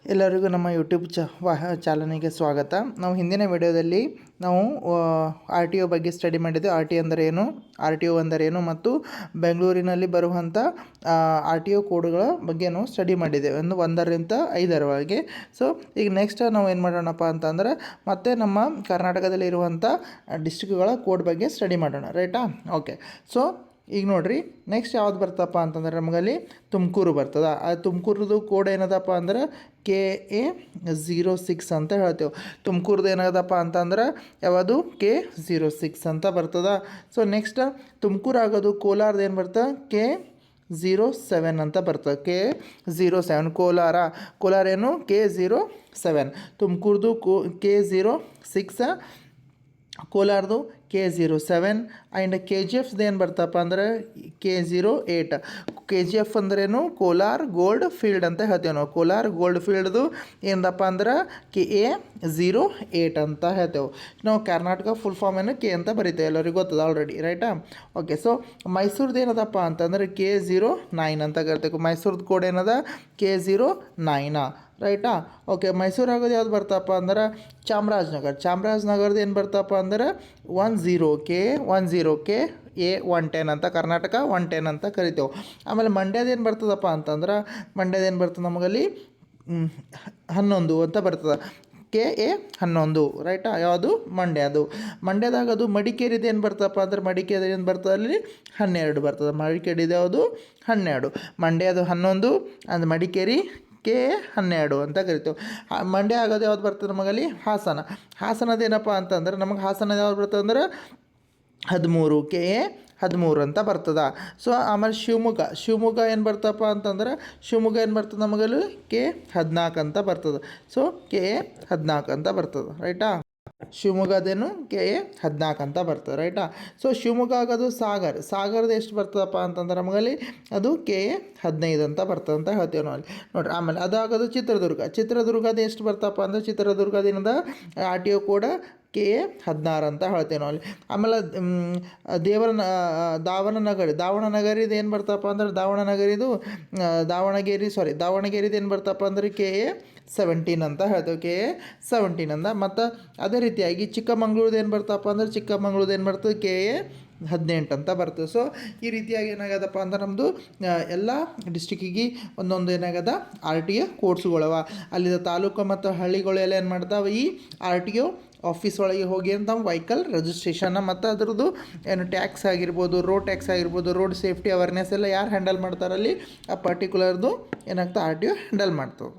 ಎಲ್ಲರಿಗೂ ನಮ್ಮ ಯೂಟ್ಯೂಬ್ ಚಾನಲ್ಗೆ ಸ್ವಾಗತ. ನಾವು ಹಿಂದಿನ ವಿಡಿಯೋದಲ್ಲಿ ನಾವು ಆರ್ ಟಿ ಒ ಬಗ್ಗೆ ಸ್ಟಡಿ ಮಾಡಿದ್ದೆ. ಆರ್ ಟಿ ಒ ಅಂದರೇನು ಮತ್ತು ಬೆಂಗಳೂರಿನಲ್ಲಿ ಬರುವಂಥ ಆರ್ ಟಿ ಒ ಕೋಡ್ಗಳ ಬಗ್ಗೆ ನಾವು ಸ್ಟಡಿ ಮಾಡಿದ್ದೇವೆ, 1ರಿಂದ 5ರವರೆಗೆ. ಸೊ ಈಗ ನೆಕ್ಸ್ಟ್ ನಾವು ಏನು ಮಾಡೋಣಪ್ಪ ಅಂತಂದರೆ ಮತ್ತೆ ನಮ್ಮ ಕರ್ನಾಟಕದಲ್ಲಿ ಇರುವಂಥ ಡಿಸ್ಟ್ರಿಕ್ಟ್ಗಳ ಕೋಡ್ ಬಗ್ಗೆ ಸ್ಟಡಿ ಮಾಡೋಣ, ರೈಟಾ? ಓಕೆ. ಸೊ ಈಗ ನೋಡಿರಿ, ನೆಕ್ಸ್ಟ್ ಯಾವ್ದು ಬರ್ತಪ್ಪ ಅಂತಂದ್ರೆ ನಮಗಲ್ಲಿ ತುಮಕೂರು ಬರ್ತದೆ. ಆ ತುಮಕೂರದು ಕೋಡ್ ಏನದಪ್ಪ ಅಂದ್ರೆ KA06 ಅಂತ ಹೇಳ್ತೇವೆ. ತುಮಕೂರ್ದು ಏನದಪ್ಪ ಅಂತಂದ್ರೆ ಯಾವುದು K06 ಅಂತ ಬರ್ತದೆ. ಸೊ ನೆಕ್ಸ್ಟ್ ತುಮಕೂರು ಆಗೋದು ಕೋಲಾರದು ಏನು ಬರ್ತದೆ K07 ಅಂತ ಬರ್ತದೆ. K07 ಕೋಲಾರ ಏನು K07. ತುಮಕೂರ್ದು K06, ಕೋಲಾರದು K07 and KGF ಏನು ಬರ್ತಪ್ಪ ಅಂದರೆ K08. KGF ಅಂದ್ರೇನು ಕೋಲಾರ ಗೋಲ್ಡ್ ಫೀಲ್ಡ್ ಅಂತ ಹೇಳ್ತೇವೆ ನಾವು. ಕೋಲಾರ ಗೋಲ್ಡ್ ಫೀಲ್ಡ್ದು ಏನದಪ್ಪ ಅಂದ್ರೆ KA08 ಅಂತ ಹೇಳ್ತೇವೆ ನಾವು. ಕರ್ನಾಟಕ ಫುಲ್ ಫಾರ್ಮ್ ಏನು K ಅಂತ ಬರಿತೇವೆ, ಎಲ್ಲರಿಗೂ ಗೊತ್ತದ ಆಲ್ರೆಡಿ, ರೈಟಾ? ಓಕೆ. ಸೊ ಮೈಸೂರ್ದು ಏನದಪ್ಪ ಅಂತಂದ್ರೆ K09 ಅಂತ ಕರಿತೇವೆ. ಮೈಸೂರ್ದು ಕೋಡ್ ಏನದ K09, ರೈಟಾ? ಓಕೆ. ಮೈಸೂರು ಆಗೋದು ಯಾವ್ದು ಬರ್ತಪ್ಪ ಅಂದ್ರೆ ಚಾಮರಾಜನಗರದ್ದು ಏನು ಬರ್ತಪ್ಪ ಅಂದ್ರೆ 10 KA110 ಅಂತ, ಕರ್ನಾಟಕ 110 ಅಂತ ಕರಿತೇವೆ. ಆಮೇಲೆ ಮಂಡ್ಯದ ಏನು ಬರ್ತದಪ್ಪ ಅಂತಂದ್ರೆ ಏನು ಬರ್ತದೆ ನಮಗಲ್ಲಿ 11 ಅಂತ ಬರ್ತದೆ, KA11, ರೈಟಾ? ಯಾವುದು ಮಂಡ್ಯದಾಗದು. ಮಡಿಕೇರಿದು ಏನು ಬರ್ತಪ್ಪ ಅಂದ್ರೆ ಮಡಿಕೇರಿ ಏನು ಬರ್ತದೆ ಅಲ್ಲಿ 12 ಬರ್ತದೆ. ಮಡಿಕೇರಿದು ಯಾವುದು 12, ಮಂಡ್ಯದು 11 ಅಂದ್ ಮಡಿಕೇರಿ K12 ಅಂತ ಕರಿತೇವೆ. ಮಂಡ್ಯ ಆಗೋದು ಯಾವ್ದು ಬರ್ತದೆ ನಮಗಲ್ಲಿ ಹಾಸನದೇನಪ್ಪ ಅಂತಂದ್ರೆ ನಮಗೆ ಹಾಸನದ ಯಾವ್ದು ಬರ್ತದೆ ಅಂದ್ರೆ 13 KA13 ಅಂತ ಬರ್ತದೆ. ಸೊ ಆಮೇಲೆ ಶಿವಮೊಗ್ಗ ಏನು ಬರ್ತಪ್ಪ ಅಂತಂದ್ರೆ ಏನು ಬರ್ತದೆ ನಮಗಲ್ಲಿ K14 ಅಂತ ಬರ್ತದೆ. ಸೊ KA14 ಅಂತ ಬರ್ತದೆ, ರೈಟಾ? ಶಿವಮೊಗ್ಗದೇನು KA14 ಅಂತ ಬರ್ತದೆ, ರೈಟಾ? ಸೊ ಶಿವಮೊಗ್ಗ ಆಗೋದು ಸಾಗರದ ಎಷ್ಟು ಬರ್ತದಪ್ಪ ಅಂತಂದ್ರೆ ನಮಗಲ್ಲಿ ಅದು KA15 ಅಂತ ಬರ್ತದೆ ಅಂತ ಹೇಳ್ತೇವೆ ನಾವು ಅಲ್ಲಿ, ನೋಡಿರಿ. ಆಮೇಲೆ ಅದಾಗೋದು ಚಿತ್ರದುರ್ಗದ ಎಷ್ಟು ಬರ್ತಪ್ಪ ಅಂದರೆ ಚಿತ್ರದುರ್ಗದಿಂದ R T O code KA16 ಅಂತ ಹೇಳ್ತೇವೆ ನಾವು ಅಲ್ಲಿ. ಆಮೇಲೆ ದಾವಣಗೆರೆದು ಏನು ಬರ್ತಪ್ಪ ಅಂದ್ರೆ ದಾವಣಗೆರೆದು ಏನು ಬರ್ತಪ್ಪ ಅಂದ್ರೆ KA17 ಅಂತ ಹೇಳ್ತೇವೆ, KA17 ಅಂತ. ಮತ್ತು ಅದೇ ರೀತಿಯಾಗಿ ಚಿಕ್ಕಮಂಗ್ಳೂರ್ದು ಏನು ಬರ್ತಪ್ಪ ಅಂದ್ರೆ ಏನು ಬರ್ತದೆ KA18 ಅಂತ ಬರ್ತದೆ. ಸೊ ಈ ರೀತಿಯಾಗಿ ಏನಾಗದಪ್ಪ ಅಂದ್ರೆ ನಮ್ಮದು ಎಲ್ಲ ಡಿಸ್ಟಿಕ್ಕಿಗೆ ಒಂದೊಂದು ಏನಾಗದ ಆರ್ ಟಿ ಒ ಕೋಡ್ಸ್ಗಳವ. ಅಲ್ಲಿದ್ದ ತಾಲೂಕು ಮತ್ತು ಹಳ್ಳಿಗಳೆಲ್ಲ ಏನು ಮಾಡ್ತಾವೆ, ಈ ಆರ್ ಟಿ ಒ ಆಫೀಸ್ ಒಳಗೆ ಹೋಗಿ ಅಂತ ನಮ್ಮ ವೆಹಿಕಲ್ ರಿಜಿಸ್ಟ್ರೇಷನ್ನ ಮತ್ತು ಅದ್ರದ್ದು ಏನು ಟ್ಯಾಕ್ಸ್ ಆಗಿರ್ಬೋದು, ರೋಡ್ ಟ್ಯಾಕ್ಸ್ ಆಗಿರ್ಬೋದು, ರೋಡ್ ಸೇಫ್ಟಿ ಅವೇರ್ನೆಸ್ ಎಲ್ಲ ಯಾರು ಹ್ಯಾಂಡಲ್ ಮಾಡ್ತಾರಲ್ಲಿ ಆ ಪರ್ಟಿಕ್ಯುಲರ್ದು ಏನಾಗ್ತದೆ ಆರ್ ಟಿ ಒ ಹ್ಯಾಂಡಲ್ ಮಾಡ್ತವೆ.